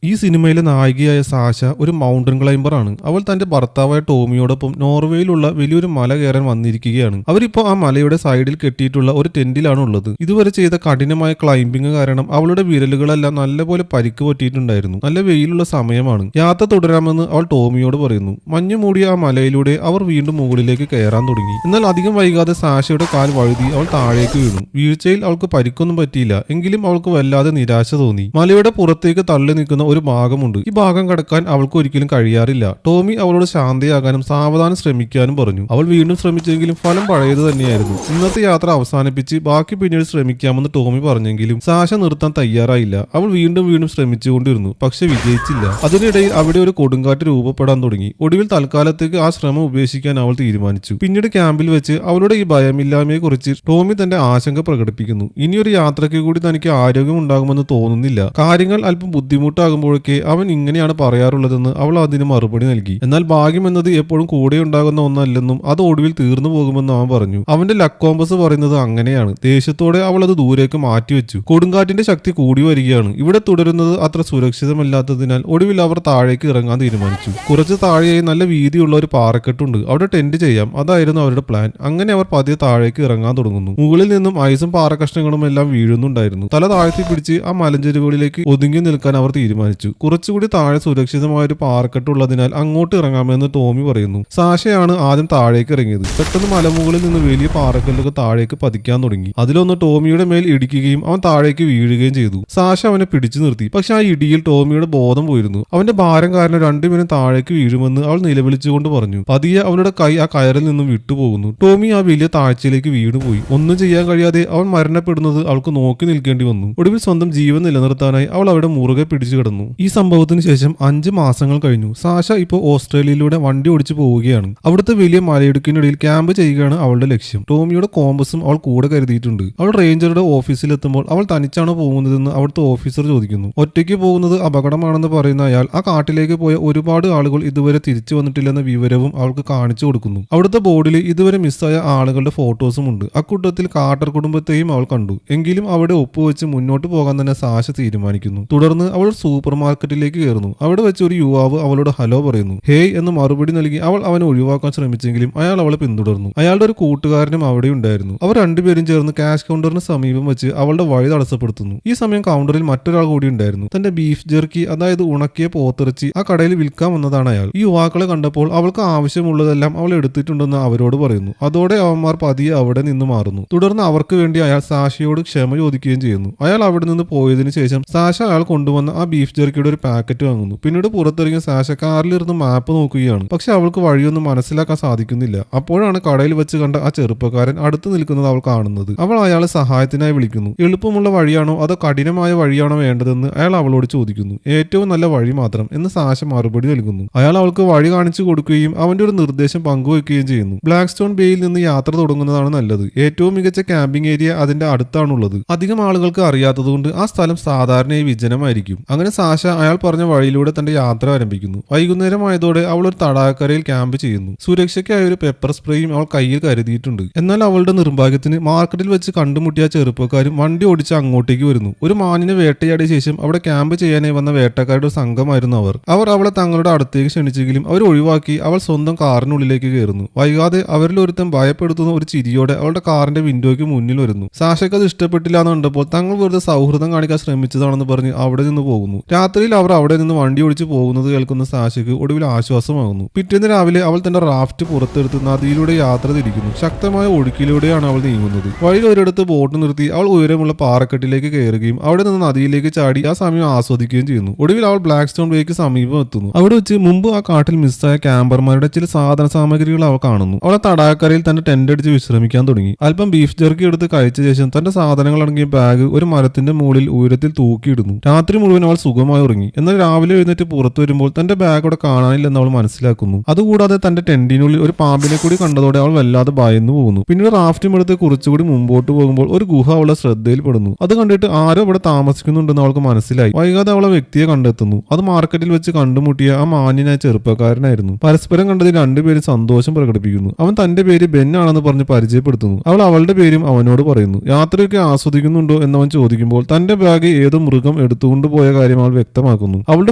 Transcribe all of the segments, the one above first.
ഈ സിനിമയിലെ നായികയായ സാഷ ഒരു മൗണ്ടൻ ക്ലൈംബർ ആണ്. അവൾ തന്റെ ഭർത്താവായ ടോമിയോടൊപ്പം നോർവേയിലുള്ള വലിയൊരു മല കയറാൻ വന്നിരിക്കുകയാണ്. അവരിപ്പോ ആ മലയുടെ സൈഡിൽ കെട്ടിയിട്ടുള്ള ഒരു ടെന്റിലാണ് ഉള്ളത്. ഇതുവരെ ചെയ്ത കഠിനമായ ക്ലൈംബിംഗ് കാരണം അവളുടെ വിരലുകളെല്ലാം നല്ലപോലെ പരിക്ക് പറ്റിയിട്ടുണ്ടായിരുന്നു. നല്ല വെയിലുള്ള സമയമാണ്. യാത്ര തുടരാമെന്ന് അവൾ ടോമിയോട് പറയുന്നു. മഞ്ഞു മൂടിയ ആ മലയിലൂടെ അവർ വീണ്ടും മുകളിലേക്ക് കയറാൻ തുടങ്ങി. എന്നാൽ അധികം വൈകാതെ സാഷയുടെ കാൽ വഴുതി അവൾ താഴേക്ക് വീണു. വീഴ്ചയിൽ അവൾക്ക് പരിക്കൊന്നും പറ്റിയില്ല. എങ്കിലും അവൾക്ക് വല്ലാതെ നിരാശ തോന്നി. മലയുടെ പുറത്തേക്ക് തള്ളി നിൽക്കുന്ന ഒരു ഭാഗമുണ്ട്. ഈ ഭാഗം കടക്കാൻ അവൾക്ക് ഒരിക്കലും കഴിയാറില്ല. ടോമി അവളോട് ശാന്തയാകാനും സാവധാനം ശ്രമിക്കാനും പറഞ്ഞു. അവൾ വീണ്ടും ശ്രമിച്ചെങ്കിലും ഫലം പഴയത് തന്നെയായിരുന്നു. ഇന്നത്തെ യാത്ര അവസാനിപ്പിച്ച് ബാക്കി പിന്നീട് ശ്രമിക്കാമെന്ന് ടോമി പറഞ്ഞെങ്കിലും സാഷ നിർത്താൻ തയ്യാറായില്ല. അവൾ വീണ്ടും വീണ്ടും ശ്രമിച്ചുകൊണ്ടിരുന്നു. പക്ഷെ വിജയിച്ചില്ല. അതിനിടയിൽ അവിടെ ഒരു കൊടുങ്കാറ്റ് രൂപപ്പെടാൻ തുടങ്ങി. ഒടുവിൽ തൽക്കാലത്തേക്ക് ആ ശ്രമം ഉപേക്ഷിക്കാൻ അവൾ തീരുമാനിച്ചു. പിന്നീട് ക്യാമ്പിൽ വെച്ച് അവളുടെ ഈ ഭയമില്ലായ്മയെ കുറിച്ച് ടോമി തന്റെ ആശങ്ക പ്രകടിപ്പിക്കുന്നു. ഇനിയൊരു യാത്രയ്ക്ക് കൂടി തനിക്ക് ആരോഗ്യം ഉണ്ടാകുമെന്ന് തോന്നുന്നില്ല. കാര്യങ്ങൾ അല്പം ബുദ്ധിമുട്ടാകുമ്പോഴൊക്കെ അവൻ ഇങ്ങനെയാണ് പറയാറുള്ളതെന്ന് അവൾ അതിന് മറുപടി നൽകി. എന്നാൽ ഭാഗ്യം എന്നത് എപ്പോഴും കൂടെ ഉണ്ടാകുന്ന ഒന്നല്ലെന്നും അത് ഒടുവിൽ തീർന്നു പോകുമെന്നും അവൻ പറഞ്ഞു. അവന്റെ ലക്ക് കോമ്പസ് പറയുന്നത് അങ്ങനെയാണ്. ദേഷ്യത്തോടെ അവൾ അത് ദൂരേക്ക് മാറ്റിവെച്ചു. കൊടുങ്കാറ്റിന്റെ ശക്തി കൂടി വരികയാണ്. ഇവിടെ തുടരുന്നത് അത്ര സുരക്ഷിതമല്ലാത്തതിനാൽ ഒടുവിൽ അവർ താഴേക്ക് ഇറങ്ങാൻ തീരുമാനിച്ചു. കുറച്ച് താഴെയായി നല്ല വീതിയുള്ള ഒരു പാറക്കെട്ടുണ്ട്. അവിടെ ടെന്റ് ചെയ്യാം. അതായിരുന്നു അവരുടെ പ്ലാൻ. അങ്ങനെ അവർ പതിയെ താഴേക്ക് ഇറങ്ങാൻ തുടങ്ങുന്നു. മുകളിൽ നിന്നും ഐസും പാറക്കഷ്ണങ്ങളും എല്ലാം വീഴുന്നുണ്ടായിരുന്നു. തല താഴ്ത്തി പിടിച്ച് ആ മലഞ്ചെരുവുകളിലേക്ക് ഒതുങ്ങി നിൽക്കാൻ അവർ തീരുമാനിച്ചു. കുറച്ചുകൂടി താഴെ സുരക്ഷിതമായ ഒരു പാറക്കെട്ടുള്ളതിനാൽ അങ്ങോട്ട് ഇറങ്ങാമെന്ന് ടോമി പറയുന്നു. സാഷയാണ് ആദ്യം താഴേക്ക് ഇറങ്ങിയത്. പെട്ടെന്ന് മലമുകളിൽ നിന്ന് വലിയ പാറക്കല്ലുകൾ താഴേക്ക് പതിക്കാൻ തുടങ്ങി. അതിലൊന്ന് ടോമിയുടെ മേൽ ഇടിക്കുകയും അവൻ താഴേക്ക് വീഴുകയും ചെയ്തു. സാഷ അവനെ പിടിച്ചു നിർത്തി. പക്ഷെ ആ ഇടിയിൽ ടോമിയുടെ ബോധം പോയിരുന്നു. അവന്റെ ഭാരം കാരണം രണ്ടുപേരും താഴേക്ക് വീഴുമെന്ന് അവൾ നിലവിളിച്ചുകൊണ്ട് പറഞ്ഞു. പതിയെ അവളുടെ കൈ ആ കയറിൽ നിന്നും വിട്ടുപോകുന്നു. ടോമി ആ വലിയ താഴ്ചയിലേക്ക് വീണുപോയി. ഒന്നും ചെയ്യാൻ കഴിയാതെ അവൻ മരണപ്പെടുന്നത് അവൾക്ക് നോക്കി നിൽക്കേണ്ടി വന്നു. ഒടുവിൽ സ്വന്തം ജീവൻ നിലനിർത്താനായി അവൾ അവിടെ മുറുകെ പിടിച്ചു കിടന്നു. ഈ സംഭവത്തിന് ശേഷം 5 മാസങ്ങൾ കഴിഞ്ഞു. സാഷ ഇപ്പോൾ ഓസ്ട്രേലിയയിലൂടെ വണ്ടി ഓടിച്ചു പോവുകയാണ്. അവിടുത്തെ വലിയ മലയിടുക്കിനിടയിൽ ക്യാമ്പ് ചെയ്യുകയാണ് അവളുടെ ലക്ഷ്യം. ടോമിയുടെ കോമ്പസും അവൾ കൂടെ കരുതിയിട്ടുണ്ട്. അവൾ റേഞ്ചറുടെ ഓഫീസിലെത്തുമ്പോൾ അവൾ തനിച്ചാണോ പോകുന്നതെന്ന് അവിടുത്തെ ഓഫീസർ ചോദിക്കുന്നു. ഒറ്റയ്ക്ക് പോകുന്നത് അപകടമാണെന്ന് പറയുന്ന അയാൾ ആ കാട്ടിലേക്ക് പോയ ഒരുപാട് ആളുകൾ ഇതുവരെ തിരിച്ചു വന്നിട്ടില്ലെന്ന വിവരവും അവൾക്ക് കാണിച്ചു കൊടുക്കുന്നു. അവിടുത്തെ ബോർഡിൽ ഇതുവരെ മിസ്സായ ആളുകളുടെ ഫോട്ടോസും ഉണ്ട്. അക്കൂട്ടത്തിൽ കാർട്ടർ കുടുംബത്തെയും അവൾ കണ്ടു. എങ്കിലും അവിടെ ഒപ്പുവെച്ച് മുന്നോട്ട് പോകാൻ തന്നെ സാഷ തീരുമാനിക്കുന്നു. തുടർന്ന് അവൾ സൂപ്പർ മാർക്കറ്റിലേക്ക് കയറുന്നു. അവിടെ വെച്ച് ഒരു യുവാവ് അവളോട് ഹലോ പറയുന്നു. ഹേയ് എന്ന് മറുപടി നൽകി അവൾ അവനെ ഒഴിവാക്കാൻ ശ്രമിച്ചെങ്കിലും അയാൾ അവളെ പിന്തുടർന്നു. അയാളുടെ ഒരു കൂട്ടുകാരനും അവിടെ ഉണ്ടായിരുന്നു. അവർ രണ്ടുപേരും ചേർന്ന് ക്യാഷ് കൗണ്ടറിന് സമീപം വെച്ച് അവളുടെ വഴി തടസ്സപ്പെടുത്തുന്നു. ഈ സമയം കൗണ്ടറിൽ മറ്റൊരാൾ കൂടി ഉണ്ടായിരുന്നു. തന്റെ ബീഫ് ജെർക്കി, അതായത് ഉണക്കിയ പോത്തിറച്ചി ആ കടയിൽ വിൽക്കാൻ വന്നതാണ് അയാൾ. ഈ യുവാക്കളെ കണ്ടപ്പോൾ അവൾക്ക് ആവശ്യമുള്ളതെല്ലാം അവൾ എടുത്തിട്ടുണ്ടെന്ന് അവരോട് പറയുന്നു. അതോടെ അവന്മാർ പതിയെ അവിടെ നിന്ന് മാറുന്നു. തുടർന്ന് അവർക്ക് വേണ്ടി അയാൾ സാഷയോട് ക്ഷമ ചോദിക്കുകയും ചെയ്യുന്നു. അയാൾ അവിടെ നിന്ന് പോയതിനു ശേഷം സാഷ അയാൾ കൊണ്ടുവന്ന ആ ബീഫ് ജെർക്കിയുടെ ഒരു പാക്കറ്റ് വാങ്ങുന്നു. പിന്നീട് പുറത്തിറങ്ങിയ സാഷ കാറിലിരുന്ന് മാപ്പ് നോക്കുകയാണ്. പക്ഷെ അവൾക്ക് വഴിയൊന്നും മനസ്സിലാക്കാൻ സാധിക്കുന്നില്ല. അപ്പോഴാണ് കടയിൽ വെച്ച് കണ്ട ആ ചെറുപ്പക്കാരൻ അടുത്ത് നിൽക്കുന്നത് അവൾ കാണുന്നത്. അവൾ അയാളെ സഹായത്തിനായി വിളിക്കുന്നു. എളുപ്പമുള്ള വഴിയാണോ അതോ കഠിനമായ വഴിയാണോ വേണ്ടതെന്ന് അയാൾ അവളോട് ചോദിക്കുന്നു. ഏറ്റവും നല്ല വഴി മാത്രം എന്ന് സാഷ മറുപടി നൽകുന്നു. അയാൾ അവൾക്ക് വഴി കാണിച്ചു കൊടുക്കുകയും അവന്റെ ഒരു നിർദ്ദേശം പങ്കുവെക്കുകയും ചെയ്യുന്നു. ബ്ലാക്ക് സ്റ്റോൺ ബേയിൽ നിന്ന് യാത്ര തുടങ്ങുന്നതാണ് നല്ലത്. ഏറ്റവും മികച്ച ക്യാമ്പിംഗ് ഏരിയ അതിന്റെ അടുത്താണുള്ളത്. അധികം ആളുകൾക്ക് അറിയാത്തതുകൊണ്ട് ആ സ്ഥലം സാധാരണയായി വിജനമായിരിക്കും. അങ്ങനെ സാഷ അയാൾ പറഞ്ഞ വഴിയിലൂടെ തന്റെ യാത്ര ആരംഭിക്കുന്നു. വൈകുന്നേരമായതോടെ അവൾ ഒരു തടാകക്കരയിൽ ക്യാമ്പ് ചെയ്യുന്നു. സുരക്ഷയ്ക്കായി ഒരു പെപ്പർ സ്പ്രേയും അവൾ കയ്യിൽ കരുതിയിട്ടുണ്ട്. എന്നാൽ അവളുടെ നിർഭാഗ്യത്തിന് മാർക്കറ്റിൽ വെച്ച് കണ്ടുമുട്ടിയ ചെറുപ്പക്കാരും വണ്ടി ഓടിച്ച് അങ്ങോട്ടേക്ക് വരുന്നു. ഒരു മാനിനെ വേട്ടയാടിയ ശേഷം അവിടെ ക്യാമ്പ് ചെയ്യാനായി വന്ന വേട്ടക്കാരുടെ സംഘമായിരുന്നു അവർ. അവർ അവളെ തങ്ങളുടെ അടുത്തേക്ക് ക്ഷണിച്ചെങ്കിലും അവർ ഒഴിവാക്കി അവൾ സ്വന്തം കാറിനുള്ളിലേക്ക് കയറുന്നു. വൈകാതെ അവരിൽ ഒരുത്തൻ ഭയപ്പെടുത്തുന്ന ഒരു ചിരിയോടെ അവളുടെ കാറിന്റെ വിൻഡോയ്ക്ക് മുന്നിൽ വരുന്നു. സാഷയ്ക്ക് അത് ഇഷ്ടപ്പെട്ടില്ല എന്ന് കണ്ടപ്പോൾ തങ്ങൾ വെറുതെ സൗഹൃദം കാണിക്കാൻ ശ്രമിച്ചതാണെന്ന് പറഞ്ഞ് അവിടെ നിന്ന് പോകുന്നു. രാത്രിയിൽ അവർ അവിടെ നിന്ന് വണ്ടി ഓടിച്ച് പോകുന്നത് കേൾക്കുന്ന സാഷയ്ക്ക് ഒടുവിൽ ആശ്വാസമാകുന്നു. പിറ്റേന്ന് രാവിലെ അവൾ തന്റെ റാഫ്റ്റ് പുറത്തെടുത്ത് നദിയിലൂടെ യാത്ര തിരിക്കുന്നു. ശക്തമായ ഒഴുക്കിലൂടെയാണ് അവൾ നീങ്ങുന്നത്. വഴിയിൽ ഒരിടത്ത് ബോട്ട് നിർത്തി അവൾ ഉയരമുള്ള പാറക്കെട്ടിലേക്ക് കയറുകയും അവിടെ നിന്ന് നദിയിലേക്ക് ചാടി ആ സമയം ആസ്വദിക്കുകയും ചെയ്യുന്നു. ഒടുവിൽ അവൾ ബ്ലാക്ക് സ്റ്റോൺ ബേക്ക് സമീപം എത്തുന്നു. അവിടെ വെച്ച് മുമ്പ് ആ കാട്ടിൽ മിസ്സായ ക്യാമ്പർമാരുടെ ചില സാധന സാമഗ്രികൾ അവൾ കാണുന്നു. അവളെ തടാകക്കരയിൽ തന്റെ ടെന്റ് അടിച്ച് വിശ്രമിക്കാൻ തുടങ്ങി. അല്പം ബീഫ് ജെർക്കി എടുത്ത് കഴിച്ച ശേഷം തന്റെ സാധനങ്ങൾ അടങ്ങിയ ബാഗ് ഒരു മരത്തിന്റെ മുകളിൽ ഉയരത്തിൽ തൂക്കിയിടുന്നു. രാത്രി മുഴുവൻ അവൾ സുഖമായി ഉറങ്ങി. എന്നാൽ രാവിലെ എഴുന്നേറ്റ് പുറത്തു വരുമ്പോൾ തന്റെ ബാഗ് അവിടെ കാണാനില്ലെന്ന് അവൾ മനസ്സിലാക്കുന്നു. അതുകൂടാതെ തന്റെ ടെന്റിനുള്ളിൽ ഒരു പാമ്പിനെ കൂടി കണ്ടതോടെ അവൾ വല്ലാതെ ഭയന്നു പോകുന്നു. പിന്നീട് റാഫ്റ്റും എടുത്ത് കുറച്ചുകൂടി മുമ്പോട്ട് പോകുമ്പോൾ ഒരു ഗുഹ അവളുടെ ശ്രദ്ധയിൽപ്പെടുന്നു. അത് കണ്ടിട്ട് ആരോ അവിടെ താമസിക്കുന്നുണ്ടെന്ന് അവൾക്ക് മനസ്സിലായി. വൈകാതെ അവളെ വ്യക്തിയെ കണ്ടെത്തുന്നു. അത് മാർക്കറ്റിൽ വെച്ച് കണ്ടുമുട്ടിയ ആ മാന്യനായ ചെറുപ്പക്കാരനായിരുന്നു. പരസ്പരം കണ്ടതിൽ രണ്ടുപേരും സന്തോഷം പ്രകടിപ്പിക്കുന്നു. അവൻ തന്റെ പേര് ബെൻ ആണെന്ന് പറഞ്ഞ് പരിചയപ്പെടുത്തുന്നു. അവൾ അവളുടെ പേരും അവനോട് പറയുന്നു. യാത്രയൊക്കെ ആസ്വദിക്കുന്നുണ്ടോ എന്നവൻ ചോദിക്കുമ്പോൾ തന്റെ ബാഗ് ഏതോ മൃഗം എടുത്തുകൊണ്ടുപോയ കാര്യം അവൾ വ്യക്തമാക്കുന്നു. അവളുടെ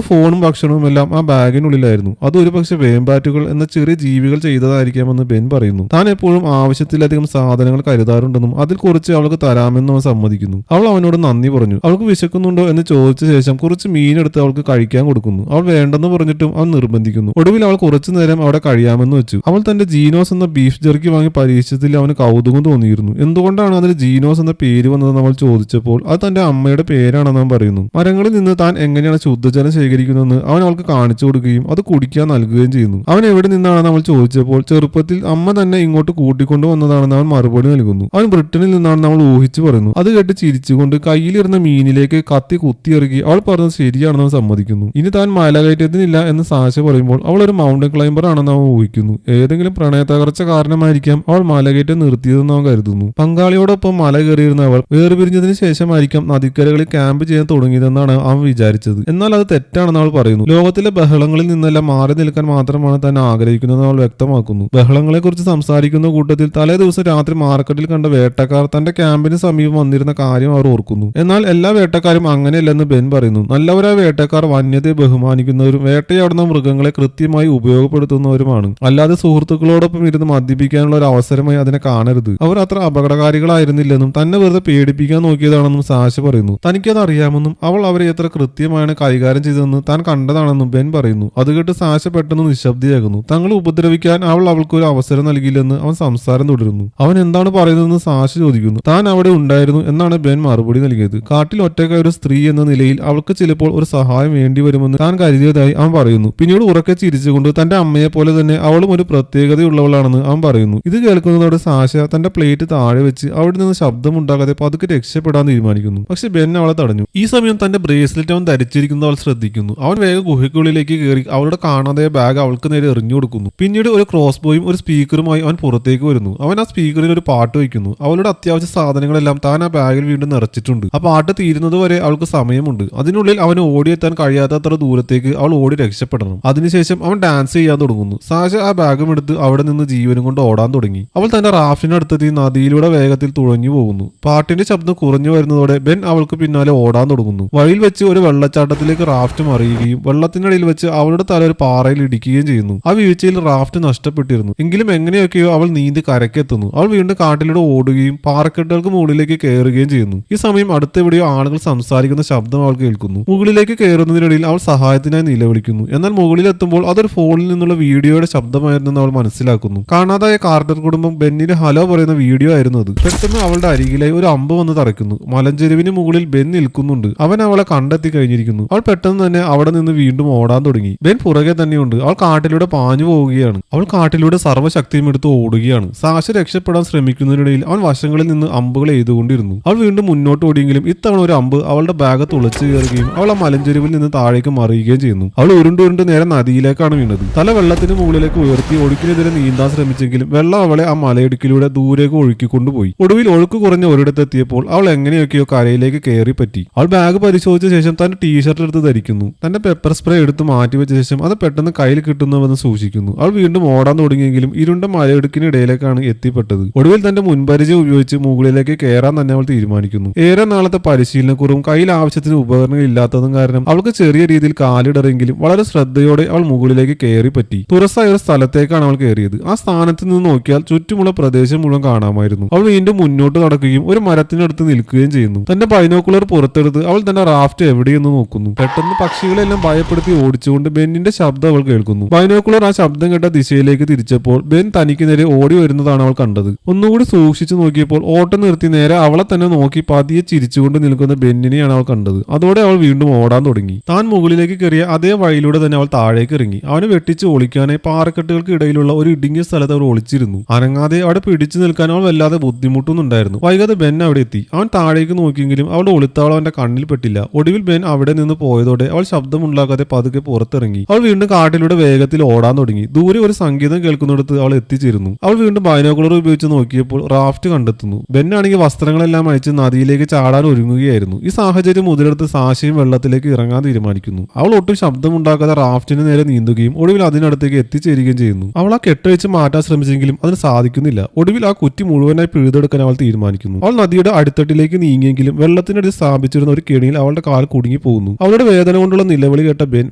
ഫോണും ഭക്ഷണവും എല്ലാം ആ ബാഗിനുള്ളിലായിരുന്നു. അത് ഒരുപക്ഷെ വേമ്പാറ്റുകൾ എന്ന ചെറിയ ജീവികൾ ചെയ്തതായിരിക്കാമെന്ന് ബെൻ പറയുന്നു. താൻ എപ്പോഴും ആവശ്യത്തിലധികം സാധനങ്ങൾ കരുതാറുണ്ടെന്നും അതിൽ കുറച്ച് അവൾക്ക് തരാമെന്നും അവൻ സമ്മതിക്കുന്നു. അവൾ അവനോട് നന്ദി പറഞ്ഞു. അവൾക്ക് വിശക്കുന്നുണ്ടോ എന്ന് ചോദിച്ച ശേഷം കുറച്ച് മീനെടുത്ത് അവൾക്ക് കഴിക്കാൻ കൊടുക്കുന്നു. അവൾ വേണ്ടെന്ന് പറഞ്ഞിട്ടും അവൻ നിർബന്ധിക്കുന്നു. ഒടുവിൽ അവൾ കുറച്ചു നേരം അവിടെ കഴിയാമെന്ന് വെച്ചു. അവൾ തന്റെ ജീനോസ് എന്ന ബീഫ് ജെർക്കി വാങ്ങി പരീക്ഷിച്ചതിൽ അവന് കൗതുകം തോന്നിയിരുന്നു. എന്തുകൊണ്ടാണ് അതിന് ജീനോസ് എന്ന പേര് വന്നതെന്ന് അവൾ ചോദിച്ചപ്പോൾ അത് തന്റെ അമ്മയുടെ പേരാണെന്ന് അവൻ പറയുന്നു. മരങ്ങളിൽ നിന്ന് താൻ എങ്ങനെയാണ് ശുദ്ധജലം ശേഖരിക്കുന്നതെന്ന് അവൻ അവൾക്ക് കാണിച്ചു കൊടുക്കുകയും അത് കുടിക്കാൻ നൽകുകയും ചെയ്യുന്നു. അവൻ എവിടെ നിന്നാണെന്ന് അവൾ ചോദിച്ചപ്പോൾ ചെറുപ്പത്തിൽ അമ്മ തന്നെ ഇങ്ങോട്ട് കൂട്ടിക്കൊണ്ടു വന്നതാണെന്ന് അവൻ മറുപടി നൽകുന്നു. അവൻ ബ്രിട്ടനിൽ നിന്നാണെന്ന് അവൾ ഊഹിച്ചു പറയുന്നു. അത് കേട്ട് ചിരിച്ചുകൊണ്ട് കയ്യിലിരുന്ന മീനിലേക്ക് കത്തി കുത്തിയിറക്കി അവൾ പറഞ്ഞത് ശരിയാണെന്ന് അവൻ സമ്മതിക്കുന്നു. ഇനി താൻ മലകയറ്റത്തിനില്ല എന്ന് സാശ പറയുമ്പോൾ അവൾ ഒരു മൗണ്ടൻ ക്ലൈംബർ ആണെന്ന് അവൻ ഊഹിക്കുന്നു. ഏതെങ്കിലും പ്രണയ തകർച്ച കാരണമായിരിക്കാം അവൾ മലകയറ്റം നിർത്തിയതെന്ന് അവൻ കരുതുന്നു. പങ്കാളിയോടൊപ്പം മല കയറിയിരുന്ന അവൾ വേർപിരിഞ്ഞതിന് ശേഷമായിരിക്കാം നദിക്കരകളിൽ ക്യാമ്പ് ചെയ്യാൻ തുടങ്ങിയതെന്നാണ് അവൻ വിചാരിച്ചത്. എന്നാൽ അത് തെറ്റാണെന്ന് അവൾ പറയുന്നു. ലോകത്തിലെ ബഹളങ്ങളിൽ നിന്നെല്ലാം മാറി നിൽക്കാൻ മാത്രമാണ് താൻ ആഗ്രഹിക്കുന്നതെന്ന് അവൾ വ്യക്തമാക്കുന്നു. ബഹളങ്ങളെ കുറിച്ച് സംസാരിക്കുന്ന കൂട്ടത്തിൽ തലേ ദിവസം രാത്രി മാർക്കറ്റിൽ കണ്ട വേട്ടക്കാർ തന്റെ ക്യാമ്പിന് സമീപം വന്നിരുന്ന കാര്യം അവർ ഓർക്കുന്നു. എന്നാൽ എല്ലാ വേട്ടക്കാരും അങ്ങനെയല്ലെന്ന് ബെൻ പറയുന്നു. നല്ലവരായ വേട്ടക്കാർ വന്യതയെ ബഹുമാനിക്കുന്നവരും വേട്ടയാടുന്ന മൃഗങ്ങളെ കൃത്യമായി ഉപയോഗപ്പെടുത്തുന്നവരുമാണ്. അല്ലാതെ സുഹൃത്തുക്കളോടൊപ്പം ഇരുന്ന് മദ്യപിക്കാനുള്ള ഒരു അവസരമായി അതിനെ കാണരുത്. അവർ അത്ര അപകടകാരികളായിരുന്നില്ലെന്നും തന്നെ വെറുതെ പേടിപ്പിക്കാൻ നോക്കിയതാണെന്നും സാശ പറയുന്നു. തനിക്കത് അറിയാമെന്നും അവൾ അവരെ എത്ര കൃത്യമാണ് കൈകാര്യം ചെയ്തതെന്ന് താൻ കണ്ടതാണെന്നും ബെൻ പറയുന്നു. അത് കേട്ട് സാശ പെട്ടെന്ന് നിശബ്ദയാകുന്നു. തങ്ങളെ ഉപദ്രവിക്കാൻ അവൾ അവൾക്കൊരു അവസരം നൽകിയില്ലെന്ന് അവൻ സംസാരം തുടരുന്നു. അവൻ എന്താണ് പറയുന്നതെന്ന് സാശ ചോദിക്കുന്നു. താൻ അവിടെ ഉണ്ടായിരുന്നു എന്നാണ് ബെൻ മറുപടി നൽകിയത്. കാട്ടിൽ ഒറ്റയ്ക്കായ ഒരു സ്ത്രീ എന്ന നിലയിൽ അവൾക്ക് ചിലപ്പോൾ ഒരു സഹായം വേണ്ടി വരുമെന്ന് താൻ കരുതിയതായി അവൻ പറയുന്നു. പിന്നീട് ഉറക്കെ ചിരിച്ചുകൊണ്ട് തന്റെ അമ്മയെ പോലെ തന്നെ അവളും ഒരു പ്രത്യേകതയുള്ളവളാണെന്ന് അവൻ പറയുന്നു. ഇത് കേൾക്കുന്നതോടെ സാശ തന്റെ പ്ലേറ്റ് താഴെ വെച്ച് അവിടെ നിന്ന് ശബ്ദമുണ്ടാകാതെ പതുക്കെ രക്ഷപ്പെടാൻ തീരുമാനിക്കുന്നു. പക്ഷെ ബെൻ അവളെ തടഞ്ഞു. ഈ സമയം തന്റെ ബ്രേസ്ലെറ്റ് അവൻ ധരിച്ചിരിക്കുന്നത് അവൾ ശ്രദ്ധിക്കുന്നു. അവൻ വേഗം ഗുഹയ്ക്കുള്ളിലേക്ക് കയറി അവളുടെ കാണാതെ ബാഗ് അവൾക്ക് നേരെ എറിഞ്ഞു കൊടുക്കുന്നു. പിന്നീട് ഒരു ക്രോസ് ബോയും ഒരു സ്പീക്കറുമായി അവൻ പുറത്തേക്ക് വരുന്നു. അവൻ ആ സ്പീക്കറിൽ ഒരു പാട്ട് വയ്ക്കുന്നു. അവളുടെ അത്യാവശ്യ സാധനങ്ങളെല്ലാം താൻ ആ ബാഗിൽ വീണ്ടും നിറച്ചിട്ടുണ്ട്. ആ പാട്ട് തീരുന്നത് വരെ അവൾക്ക് സമയമുണ്ട്. അതിനുള്ളിൽ അവന് ഓടിയെത്താൻ കഴിയാത്തത്ര ദൂരത്തേക്ക് അവൾ ഓടി രക്ഷപ്പെടണം. അതിനുശേഷം അവൻ ഡാൻസ് ചെയ്യാൻ തുടങ്ങുന്നു. സാശ ആ ബാഗും എടുത്ത് അവിടെ നിന്ന് ജീവനും കൊണ്ട് ഓടാൻ തുടങ്ങി. അവൾ തന്റെ റാഫ്റ്റിനടുത്തെത്തി നദിയിലൂടെ വേഗത്തിൽ തുഴഞ്ഞു പോകുന്നു. പാട്ടിന്റെ ശബ്ദം കുറഞ്ഞു വരുന്നതോടെ ബെൻ അവൾക്ക് പിന്നാലെ ഓടാൻ തുടങ്ങുന്നു. വഴിയിൽ വെച്ച് ഒരു വെള്ളച്ചാട്ടത്തിലേക്ക് റാഫ്റ്റ് മറിയുകയും വെള്ളത്തിനിടയിൽ വെച്ച് അവളുടെ തല ഒരു പാറയിൽ ഇടിക്കുകയും ചെയ്യുന്നു. ആ വീഴ്ചയിൽ റാഫ്റ്റ് നഷ്ടപ്പെട്ടിരുന്നു. എങ്കിലും എങ്ങനെയൊക്കെയോ അവൾ നീന്തി കരക്കെത്തുന്നു. അവൾ വീണ്ടും കാട്ടിലൂടെ ഓടുകയും പാറക്കെട്ടുകൾക്ക് മുകളിലേക്ക് കയറുകയും ചെയ്യുന്നു. ഈ സമയം അടുത്തെവിടെയോ ആളുകൾ സംസാരിക്കുന്ന ശബ്ദം അവൾ കേൾക്കുന്നു. മുകളിലേക്ക് കയറുന്നതിനിടയിൽ അവൾ സഹായത്തിനായി നിലവിളിക്കുന്നു. എന്നാൽ മുകളിലെത്തുമ്പോൾ അതൊരു ഫോണിൽ നിന്നുള്ള വീഡിയോയുടെ ശബ്ദമായിരുന്നെന്ന് അവൾ മനസ്സിലാക്കുന്നു. കാണാതായ കാർട്ടർ കുടുംബം ബെന്നിന് ഹലോ പറയുന്ന വീഡിയോ ആയിരുന്നു അത്. പെട്ടെന്ന് അവളുടെ അരികിലായി ഒരു അമ്പ് വന്ന് തറയ്ക്കുന്നു. മലഞ്ചെരുവിന് മുകളിൽ ബെൻ നിൽക്കുന്നുണ്ട്. അവൻ അവളെ കണ്ടെത്തി കഴിഞ്ഞിരിക്കുന്നു. അവൾ പെട്ടെന്ന് തന്നെ അവിടെ നിന്ന് വീണ്ടും ഓടാൻ തുടങ്ങി. ബെൻ പുറകെ തന്നെയുണ്ട്. അവൾ കാട്ടിലൂടെ പാഞ്ഞു പോവുകയാണ്. അവൾ കാട്ടിലൂടെ സർവ്വശക്തിയും എടുത്ത് ഓടുകയാണ്. സാശ രക്ഷപ്പെടാൻ ശ്രമിക്കുന്നതിനിടയിൽ അവൻ വശങ്ങളിൽ നിന്ന് അമ്പുകൾ എയ്തുകൊണ്ടിരുന്നു. അവൾ വീണ്ടും മുന്നോട്ട് ഓടിയെങ്കിലും ഇത്തവണ ഒരു അമ്പ് അവളുടെ ബാഗ് തുളച്ചു കയറുകയും അവൾ ആ മലഞ്ചെരുവിൽ നിന്ന് താഴേക്ക് മറിയുകയും ചെയ്യുന്നു. അവൾ ഉരുണ്ടുരുണ്ട് നേരെ നദിയിലേക്കാണ് വീണത്. തല വെള്ളത്തിന് മുകളിലേക്ക് ഉയർത്തി ഒഴുക്കിനെതിരെ നീന്താൻ ശ്രമിച്ചെങ്കിലും വെള്ളം അവളെ ആ മലയിടുക്കിലൂടെ ദൂരേക്ക് ഒഴുക്കിക്കൊണ്ടുപോയി. ഒടുവിൽ ഒഴുക്ക് കുറഞ്ഞ ഒരിടത്തെത്തിയപ്പോൾ അവൾ എങ്ങനെയൊക്കെയോ കരയിലേക്ക് കയറി പറ്റി. അവൾ ബാഗ് പരിശോധിച്ച ശേഷം തന്റെ ടീഷർട്ട് എടുത്ത് ധരിക്കുന്നു. തന്റെ പെപ്പർ സ്പ്രേ എടുത്ത് മാറ്റിവെച്ച ശേഷം അത് പെട്ടെന്ന് കയ്യിൽ കിട്ടുന്നുവെന്ന് സൂക്ഷിക്കുന്നു. അവൾ വീണ്ടും ഓടാൻ തുടങ്ങിയെങ്കിലും ഇരുണ്ട മലയിടുക്കിനിടയിലേക്കാണ് എത്തിപ്പെട്ടത്. ഒടുവിൽ തന്റെ മുൻപരിചയം ഉപയോഗിച്ച് മുകളിലേക്ക് കയറാൻ തന്നെ അവൾ തീരുമാനിക്കുന്നു. ഏറെ നാളത്തെ പരിശീലനക്കുറവും കയ്യിൽ ആവശ്യത്തിന് ഉപകരണങ്ങൾ ഇല്ലാത്തതും കാരണം അവൾക്ക് ചെറിയ രീതിയിൽ കാലിടറെങ്കിലും വളരെ ശ്രദ്ധയോടെ അവൾ മുകളിലേക്ക് കയറി പറ്റി. തുറസായ ഒരു സ്ഥലത്തേക്കാണ് അവൾ കയറിയത്. ആ സ്ഥാനത്ത് നിന്ന് നോക്കിയാൽ ചുറ്റുമുള്ള പ്രദേശം മുഴുവൻ കാണാമായിരുന്നു. അവൾ വീണ്ടും മുന്നോട്ട് നടക്കുകയും ഒരു മരത്തിനടുത്ത് നിൽക്കുകയും ചെയ്യുന്നു. തന്റെ ബൈനോക്കുലർ പുറത്തെടുത്ത് അവൾ തന്റെ റാഫ്റ്റ് എവിടെയെന്ന് നോക്കുന്നു. പെട്ടെന്ന് പക്ഷികളെല്ലാം ഭയപ്പെടുത്തി ഓടിച്ചുകൊണ്ട് ബെന്നിന്റെ ശബ്ദം അവൾ കേൾക്കുന്നു. ബൈനോക്കുലർ ആ ശബ്ദം കേട്ട ദിശയിലേക്ക് തിരിച്ചപ്പോൾ ബെൻ തനിക്ക് നേരെ ഓടി വരുന്നതാണ് അവൾ കണ്ടത്. ഒന്നുകൂടി സൂക്ഷിച്ചു നോക്കിയപ്പോൾ ഓട്ടം നിർത്തി നേരെ അവളെ തന്നെ നോക്കി പതിയെ ചിരിച്ചുകൊണ്ട് നിൽക്കുന്ന ബെന്നിനെയാണ് അവൾ കണ്ടത്. അതോടെ അവൾ വീണ്ടും ഓടാൻ തുടങ്ങി. താൻ മുകളിലേക്ക് കയറിയ അതേ വഴിയിലൂടെ തന്നെ അവൾ താഴേക്ക് ഇറങ്ങി. അവന് വെട്ടിച്ച് ഒളിക്കാനായി പാറക്കെട്ടുകൾക്ക് ഇടയിലുള്ള ഒരു ഇടുങ്ങിയ സ്ഥലത്ത് അവൾ ഒളിച്ചിരുന്നു. അനങ്ങാതെ അവിടെ പിടിച്ചു നിൽക്കാൻ അവൾ വല്ലാതെ ബുദ്ധിമുട്ടുന്നുണ്ടായിരുന്നു. വൈകാതെ ബെൻ അവിടെ എത്തി. അവൻ താഴേക്ക് നോക്കിയെങ്കിലും അവളുടെ ഒളിത്താവളം അവന്റെ കണ്ണിൽ പെട്ടില്ല. ഒടുവിൽ ബെൻ അവിടെ നിന്ന് പോയതോടെ അവൾ ശബ്ദമുണ്ടാകാതെ പതുക്കെ പുറത്തിറങ്ങി. അവൾ വീണ്ടും കാട്ടിലൂടെ വേഗത്തിൽ ഓടാൻ തുടങ്ങി. ദൂരെ ഒരു സംഗീതം കേൾക്കുന്നിടത്ത് അവൾ എത്തിച്ചേരുന്നു. അവൾ വീണ്ടും ബൈനോക്കുലർ ഉപയോഗിച്ച് നോക്കിയപ്പോൾ റാഫ്റ്റ് കണ്ടെത്തുന്നു. ബെൻ ആണെങ്കിൽ വസ്ത്രങ്ങളെല്ലാം അയച്ച് നദിയിലേക്ക് ചാടാൻ ഒരുങ്ങുകയായിരുന്നു. ഈ സാഹചര്യം മുതലെടുത്ത് സാശയും വെള്ളത്തിലേക്ക് ഇറങ്ങാൻ തീരുമാനിക്കുന്നു. അവൾ ഒട്ടും ശബ്ദമുണ്ടാക്കാതെ റാഫ്റ്റിന് നേരെ നീന്തുകയും ഒടുവിൽ അതിനടുത്തേക്ക് എത്തിച്ചേരുകയും ചെയ്യുന്നു. അവൾ ആ കെട്ടഴിച്ച് മാറ്റാൻ ശ്രമിച്ചെങ്കിലും അതിന് സാധിക്കുന്നില്ല. ഒടുവിൽ ആ കുറ്റി മുഴുവനായി പിഴുതെടുക്കാൻ അവൾ തീരുമാനിക്കുന്നു. അവൾ നദിയുടെ അടിത്തട്ടിലേക്ക് നീങ്ങിയെങ്കിലും വെള്ളത്തിനടിയിൽ സ്ഥാപിച്ചിരുന്ന ഒരു കെണിയിൽ അവളുടെ കാൽ കുടുങ്ങി പോകുന്നു. അവളുടെ വേദന കൊണ്ടുള്ള നിലവിളി കേട്ട ബെൻ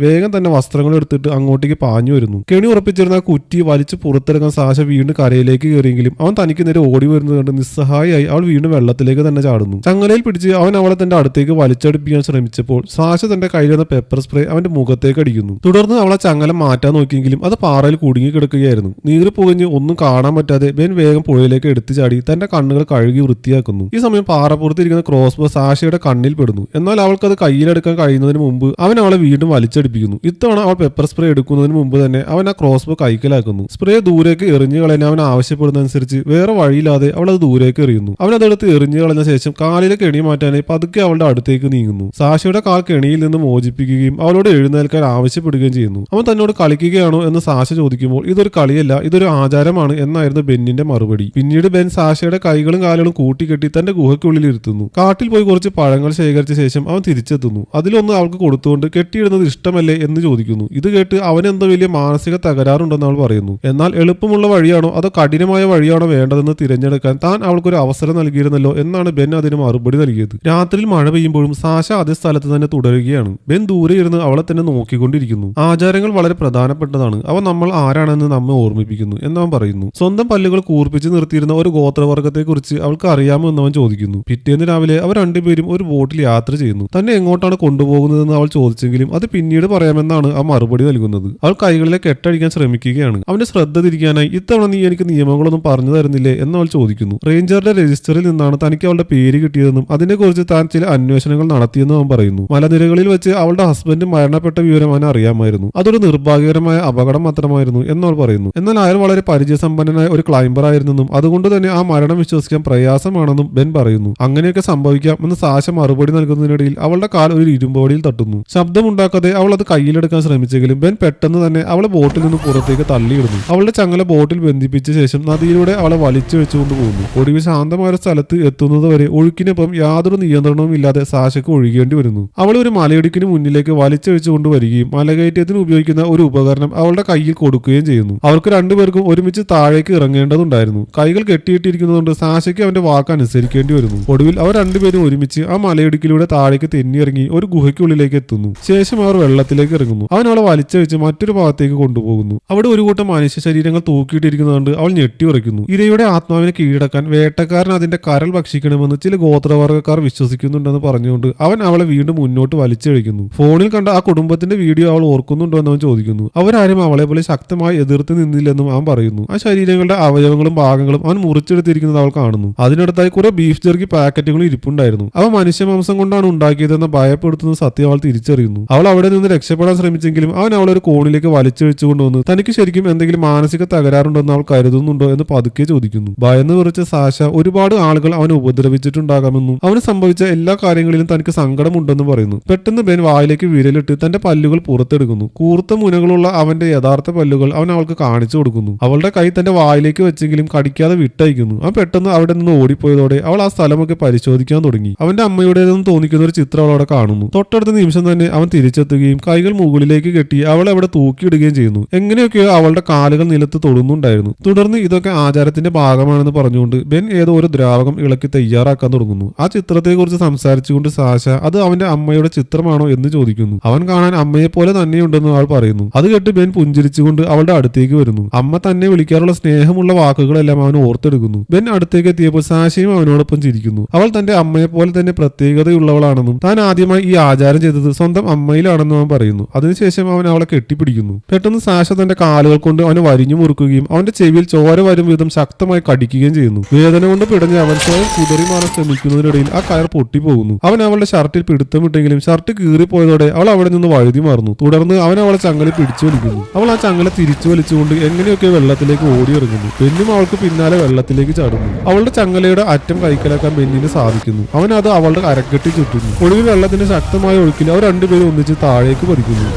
വേഗം തന്നെ വസ്ത്രങ്ങൾ എടുത്തിട്ട് അങ്ങോട്ടേക്ക് പാഞ്ഞു വരുന്നു. കെണി ഉറപ്പിച്ചിരുന്ന ആ കുറ്റി വലിച്ചു പുറത്തെടുക്കാൻ സാശ വീണ്ടും കരയിലേക്ക് കയറിയെങ്കിലും അവൻ തനിക്ക് നേരെ ഓടി വരുന്നത് കണ്ട് നിസ്സഹായിയായി അവൾ വീണ്ടും വെള്ളത്തിലേക്ക് തന്നെ ചാടുന്നു. ചങ്ങലയിൽ പിടിച്ച് അവൻ അവളെ തന്റെ അടുത്തേക്ക് വലിച്ചടിപ്പിക്കാൻ ശ്രമിച്ചപ്പോൾ സാശ തന്റെ കയ്യിലിരുന്ന പെപ്പർ സ്പ്രേ അവന്റെ മുഖത്തേക്ക് അടിക്കുന്നു. തുടർന്ന് അവളെ ചങ്ങല മാറ്റാൻ നോക്കിയെങ്കിലും അത് പാറയിൽ കുടുങ്ങി കിടക്കുകയായിരുന്നു. നീറി പുകഞ്ഞ് ഒന്നും കാണാൻ പറ്റാതെ ബെൻ വേഗം പുഴയിലേക്ക് എടുത്തു ചാടി തന്റെ കണ്ണുകൾ കഴുകി വൃത്തിയാക്കുന്നു. ഈ സമയം പാറപ്പുറത്തിരിക്കുന്ന ക്രോസ് ബോ സാശയുടെ കണ്ണിൽ പെടുന്നു. എന്നാൽ അവൾക്ക് അത് കയ്യിലെടുക്കാൻ കഴിയുന്നതിന് മുമ്പ് അവൻ അവളെ വീണ്ടും വലിച്ചടിപ്പിക്കുന്നു. ഇത്തവണ അവൾ പെപ്പർ സ്പ്രേ എടുക്കുന്നതിന് മുമ്പ് തന്നെ അവൻ ആ ക്രോസ് ബോ കൈക്കലാക്കുന്നു. സ്പ്രേ ദൂരേക്ക് എറിഞ്ഞു കളയാൻ അവൻ ആവശ്യപ്പെടുന്നതനുസരിച്ച് വേറെ വഴിയില്ലാതെ അവൾ അത് ദൂരേക്ക് എറിയുന്നു. അവൻ അതെടുത്ത് എറിഞ്ഞു കളഞ്ഞ ശേഷം കാലിലെ കെണി മാറ്റാനായി പതുക്കെ അവളുടെ അടുത്തേക്ക് നീങ്ങുന്നു. സാശയുടെ കാൽ കെണിയിൽ നിന്ന് മോചിപ്പിക്കുകയും അവളോട് എഴുന്നേൽക്കാൻ ആവശ്യപ്പെടുകയും ചെയ്യുന്നു. അവൻ തന്നോട് കളിക്കുകയാണോ എന്ന് സാശ ചോദിക്കുമ്പോൾ ഇതൊരു കളിയല്ല, ഇതൊരു ആചാരമാണ് എന്നായിരുന്നു ബെന്നിന്റെ മറുപടി. പിന്നീട് ബെൻ സാശയുടെ കൈകളും കാലുകളും കൂട്ടിക്കെട്ടി തന്റെ ഗുഹയ്ക്കുള്ളിൽ ഇരുത്തുന്നു. കാട്ടിൽ പോയി കുറച്ച് പഴങ്ങൾ ശേഖരിച്ച ശേഷം അവൻ തിരിച്ചെത്തുന്നു. അതിലൊന്ന് അവൾക്ക് കൊടുത്തുകൊണ്ട് കെട്ടിയിടുന്നത് ഇഷ്ടമല്ലേ എന്ന് ചോദിക്കുന്നു. ഇത് കേട്ട് അവനെന്തോ വലിയ മാനസിക തകരാറുണ്ടെന്ന് അവൾ പറയുന്നു. എന്നാൽ എളുപ്പമുള്ള വഴിയാണോ അതോ കഠിനമായ വഴിയാണോ വേണ്ടതെന്ന് തിരഞ്ഞെടുക്കാൻ താൻ അവൾക്കൊരു അവസരം നൽകിയിരുന്നല്ലോ എന്നാണ് ബെൻ അതിന് മറുപടി നൽകിയത്. രാത്രിയിൽ മഴ പെയ്യുമ്പോഴും സാശ അതേ സ്ഥലത്ത് തന്നെ തുടരുകയാണ്. ബെൻ ദൂരെ ഇരുന്ന് അവളെ തന്നെ നോക്കിക്കൊണ്ടിരിക്കുന്നു. ആചാരങ്ങൾ വളരെ പ്രധാനപ്പെട്ടതാണ്, അവ നമ്മൾ ആരാണെന്ന് നമ്മെ ഓർമ്മിപ്പിക്കുന്നു എന്നവൻ പറയുന്നു. സ്വന്തം പല്ലുകൾ കൂർപ്പിച്ച് നിർത്തിയിരുന്ന ഒരു ഗോത്രവർഗത്തെ കുറിച്ച് അവൾക്ക് അറിയാമോ എന്നവൻ ചോദിക്കുന്നു. പിറ്റേന്ന് രാവിലെ അവർ രണ്ടുപേരും ഒരു ബോട്ടിൽ യാത്ര ചെയ്യുന്നു. തന്നെ എങ്ങോട്ടാണ് കൊണ്ടുപോകുന്നതെന്ന് അവൾ ചോദിച്ചെങ്കിലും അത് പിന്നീട് പറയാമെന്നാണ് ആ മറുപടി നൽകുന്നത്. അവൾ കൈകളിലെ കെട്ടഴിക്കാൻ ശ്രമിക്കുകയാണ്. അവന്റെ ശ്രദ്ധ തിരിക്കാനായി ഇത്തവണ നീ എനിക്ക് നിയമങ്ങളൊന്നും പറഞ്ഞു തരുന്നില്ലേ എന്ന് അവൾ ചോദിക്കുന്നു. റേഞ്ചറുടെ രജിസ്റ്ററിൽ നിന്നാണ് തനിക്ക് അവളുടെ പേര് കിട്ടിയതെന്നും അതിനെക്കുറിച്ച് താൻ ചില അന്വേഷണങ്ങൾ നടത്തിയെന്നും അവൻ പറയുന്നു. മലനിരകളിൽ വെച്ച് അവളുടെ ഹസ്ബൻഡ് മരണപ്പെട്ട വിവരം അവൻ അറിയാമായിരുന്നു. അതൊരു നിർഭാഗ്യകരമായ അപകടം മാത്രമായിരുന്നു എന്നവൾ പറയുന്നു. എന്നാൽ അയാൾ വളരെ പരിചയസമ്പന്നനായ ഒരു ക്ലൈംബർ ആയിരുന്നെന്നും അതുകൊണ്ട് തന്നെ ആ മരണം വിശ്വസിക്കാൻ പ്രയാസമാണെന്നും ബെൻ പറയുന്നു. അങ്ങനെയൊക്കെ സംഭവിക്കാം എന്ന് സാശ മറുപടി നൽകുന്നതിനിടയിൽ അവളുടെ കാൽ ഒരു ഇരുമ്പോടിയിൽ തട്ടുന്നു. ശബ്ദമുണ്ടാക്കാതെ അവൾ അത് കയ്യിലെടുക്കാൻ ശ്രമിച്ചെങ്കിലും ബെൻ പെട്ടെന്ന് തന്നെ അവളെ ബോട്ടിൽ നിന്ന് പുറത്തേക്ക് തള്ളിയിടുന്നു. അവളുടെ ചങ്ങല ബോട്ടിൽ ബന്ധിപ്പിച്ച ശേഷം നദിയിലൂടെ അവളെ വലിച്ചു വെച്ചുകൊണ്ട് പോകുന്നു. ഒടുവിൽ ശാന്തമായ സ്ഥലത്ത് എത്തുന്നതുവരെ ഒഴുക്കിനൊപ്പം യാതൊരു നിയന്ത്രണവും ഇല്ലാതെ സാശയ്ക്ക് ഒഴുകേണ്ടി വരുന്നു. അവൾ ഒരു മലയിടുക്കിന് മുന്നിലേക്ക് വലിച്ചഴിച്ചുകൊണ്ട് വരികയും മലകയറ്റത്തിന് ഉപയോഗിക്കുന്ന ഒരു ഉപകരണം അവളുടെ കയ്യിൽ കൊടുക്കുകയും ചെയ്യുന്നു. അവർക്ക് രണ്ടുപേർക്കും ഒരുമിച്ച് താഴേക്ക് ഇറങ്ങേണ്ടതുണ്ടായിരുന്നു. കൈകൾ കെട്ടിയിട്ടിരിക്കുന്നതുകൊണ്ട് സാശയ്ക്ക് അവന്റെ വാക്ക് അനുസരിക്കേണ്ടി വരുന്നു. ഒടുവിൽ അവർ രണ്ടുപേരും ഒരുമിച്ച് ആ മലയിടുക്കിലൂടെ താഴേക്ക് തെന്നിയിറങ്ങി ഒരു ഗുഹയ്ക്കുള്ളിലേക്ക് എത്തുന്നു. ശേഷം അവർ വെള്ളത്തിലേക്ക് ഇറങ്ങുന്നു. അവൻ അവളെ വലിച്ചഴിച്ച് മറ്റൊരു ഭാഗത്തേക്ക് കൊണ്ടുപോകുന്നു. അവിടെ ഒരു കൂട്ടം മനുഷ്യ ശരീരങ്ങൾ തൂക്കിയിട്ടിരിക്കുന്നതുകൊണ്ട് അവൾ ഞെട്ടിയുറയ്ക്കുന്നു. ഇരയുടെ ആത്മാവിനെ കീഴടക്കാൻ വേട്ടക്കാരൻ അതിന്റെ കരൾ ഭക്ഷിക്കണമെന്ന് ചില ഗോത്രവർഗ്ഗക്കാർ വിശ്വസിക്കുന്നുണ്ടെന്ന് പറഞ്ഞുകൊണ്ട് അവൻ അവളെ വീണ്ടും മുന്നോട്ട് വലിച്ചഴിക്കുന്നു. ഫോണിൽ കണ്ട ആ കുടുംബത്തിന്റെ വീഡിയോ അവൾ ഓർക്കുന്നുണ്ടോ എന്ന് അവൻ ചോദിക്കുന്നു. അവരാരും അവളെ പോലെ ശക്തമായി എതിർത്ത് നിന്നില്ലെന്നും അവൻ പറയുന്നു. ആ ശരീരങ്ങളുടെ അവയവങ്ങളും ഭാഗങ്ങളും അവൻ മുറിച്ചെടുത്തിരിക്കുന്നത് അവൾ കാണുന്നു. അതിനടുത്തായി കുറെ ബീഫ് ജെർക്കി പാക്കറ്റുകൾ ഇരിപ്പുണ്ടായിരുന്നു. അവ മനുഷ്യമാംസം കൊണ്ടാണ് ഉണ്ടാക്കിയതെന്ന് ഭയപ്പെടുത്തുന്ന സത്യം അവൾ തിരിച്ചറിയുന്നു. അവൾ അവിടെ നിന്ന് രക്ഷപ്പെടാൻ ശ്രമിച്ചെങ്കിലും അവൻ അവളെ ഒരു കോണിലേക്ക് വലിച്ചഴിച്ചു കൊണ്ടുവന്ന് തനിക്ക് ശരിക്കും എന്തെങ്കിലും മാനസിക തകരാറുണ്ടെന്ന് അവൾ കരുതുന്നുണ്ടോ എന്ന് പതുക്കെ ചോദിക്കുന്നു. ഭയന്ന് വിറച്ച സാശ ഒരുപാട് ആളുകൾ അവനെ ഉപദ്രവിച്ചിട്ടുണ്ടാകാമെന്നും അവന് സംഭവിച്ച എല്ലാ കാര്യങ്ങളിലും തനിക്ക് സങ്കടമുണ്ടെന്നും പറയുന്നു. പെട്ടെന്ന് ബെൻ വായിലേക്ക് വിരലിട്ട് തന്റെ പല്ലുകൾ പുറത്തെടുക്കുന്നു. കൂർത്ത മുനകളുള്ള അവന്റെ യഥാർത്ഥ പല്ലുകൾ അവൻ അവൾക്ക് കാണിച്ചു കൊടുക്കുന്നു. അവളുടെ കൈ തന്റെ വായിലേക്ക് വെച്ചെങ്കിലും കടിക്കാതെ വിട്ടയക്കുന്നു. അവൻ പെട്ടെന്ന് അവിടെ നിന്ന് ഓടിപ്പോയതോടെ അവൾ ആ സ്ഥലമൊക്കെ പരിശോധിക്കാൻ തുടങ്ങി. അവന്റെ അമ്മയുടേതെന്ന് തോന്നിക്കുന്ന ഒരു ചിത്രം അവളവിടെ കാണുന്നു. തൊട്ടടുത്ത നിമിഷം തന്നെ അവൻ തിരിച്ചെത്തുകയും കൈകൾ മുകളിലേക്ക് കെട്ടി അവളെ അവിടെ തൂക്കിയിടുകയും ചെയ്യുന്നു. എങ്ങനെയൊക്കെയോ അവളുടെ കാലുകൾ നിലത്ത് തൊടുന്നുണ്ടായിരുന്നു. തുടർന്ന് ഇതൊക്കെ ആചാരത്തിന്റെ ഭാഗമാണെന്ന് പറഞ്ഞുകൊണ്ട് ബെൻ ഏതോ ഒരു ദ്രാവകം ഇളക്കി തയ്യാറാക്കാൻ തുടങ്ങുന്നു. ആ ചിത്രത്തെക്കുറിച്ച് സംസാരിച്ചുകൊണ്ട് സാശ അത് അവന്റെ അമ്മയുടെ ചിത്രമാണോ എന്ന് ചോദിക്കുന്നു. അവൻ കാണാൻ അമ്മയെ പോലെ തന്നെയുണ്ടെന്ന് അവൾ പറയുന്നു. അത് കേട്ട് ബെൻ പുഞ്ചിരിച്ചുകൊണ്ട് അവളുടെ അടുത്തേക്ക് വരുന്നു. അമ്മ തന്നെ വിളിക്കാറുള്ള സ്നേഹമുള്ള വാക്കുകളെല്ലാം അവൻ ഓർത്തെടുക്കുന്നു. ബെൻ അടുത്തേക്ക് എത്തിയപ്പോൾ സാശയും അവനോടൊപ്പം ചിരിക്കുന്നു. അവൾ തന്റെ അമ്മയെ പോലെ തന്നെ പ്രത്യേകതയുള്ളവളാണെന്നും താൻ ആദ്യമായി ഈ ആചാരം ചെയ്തത് സ്വന്തം അമ്മയിലാണെന്നും അവൻ പറയുന്നു. അതിനുശേഷം അവൻ അവളെ കെട്ടിപ്പിടിക്കുന്നു. പെട്ടെന്ന് സാശ തന്റെ കാലുകൾ കൊണ്ട് അവനെ വരിഞ്ഞു മുറുക്കുകയും അവന്റെ ചെവിയിൽ ചോര വരും വിധം ശക്തമായി കടിക്കുകയും ചെയ്യുന്നു. വേദന കൊണ്ട് പിടഞ്ഞ് അവൻ സ്വയം കുതറി മാറാൻ ശ്രമിക്കുന്നതിനിടയിൽ ആ കയർ പൊട്ടിപ്പോകുന്നു. അവൻ അവളുടെ ഷർട്ടിൽ പിടുത്തമിട്ടെങ്കിലും ഷർട്ട് കീറിപ്പോയതോടെ അവൾ അവിടെ നിന്ന് വഴുതി മാറുന്നു. തുടർന്ന് അവൻ അവളെ ചങ്ങല പിടിച്ചു വലിക്കുന്നു. അവൾ ആ ചങ്ങല തിരിച്ചു വലിച്ചുകൊണ്ട് എങ്ങനെയൊക്കെ വെള്ളത്തിലേക്ക് ഓടിയിറങ്ങുന്നു. ബെന്നും അവൾക്ക് പിന്നാലെ വെള്ളത്തിലേക്ക് ചാടുന്നു. അവളുടെ ചങ്ങലയുടെ അറ്റം കൈക്കലാക്കാൻ ബെന്നിന് സാധിക്കുന്നു. അവൻ അത് അവളുടെ അരക്കെട്ടി ചുറ്റുന്നു. ഒടുവിൽ വെള്ളത്തിന്റെ ശക്തമായ ഒഴുക്കിൽ അവർ രണ്ടുപേരും ഒന്നിച്ച് താഴേക്ക് പതിക്കുന്നു.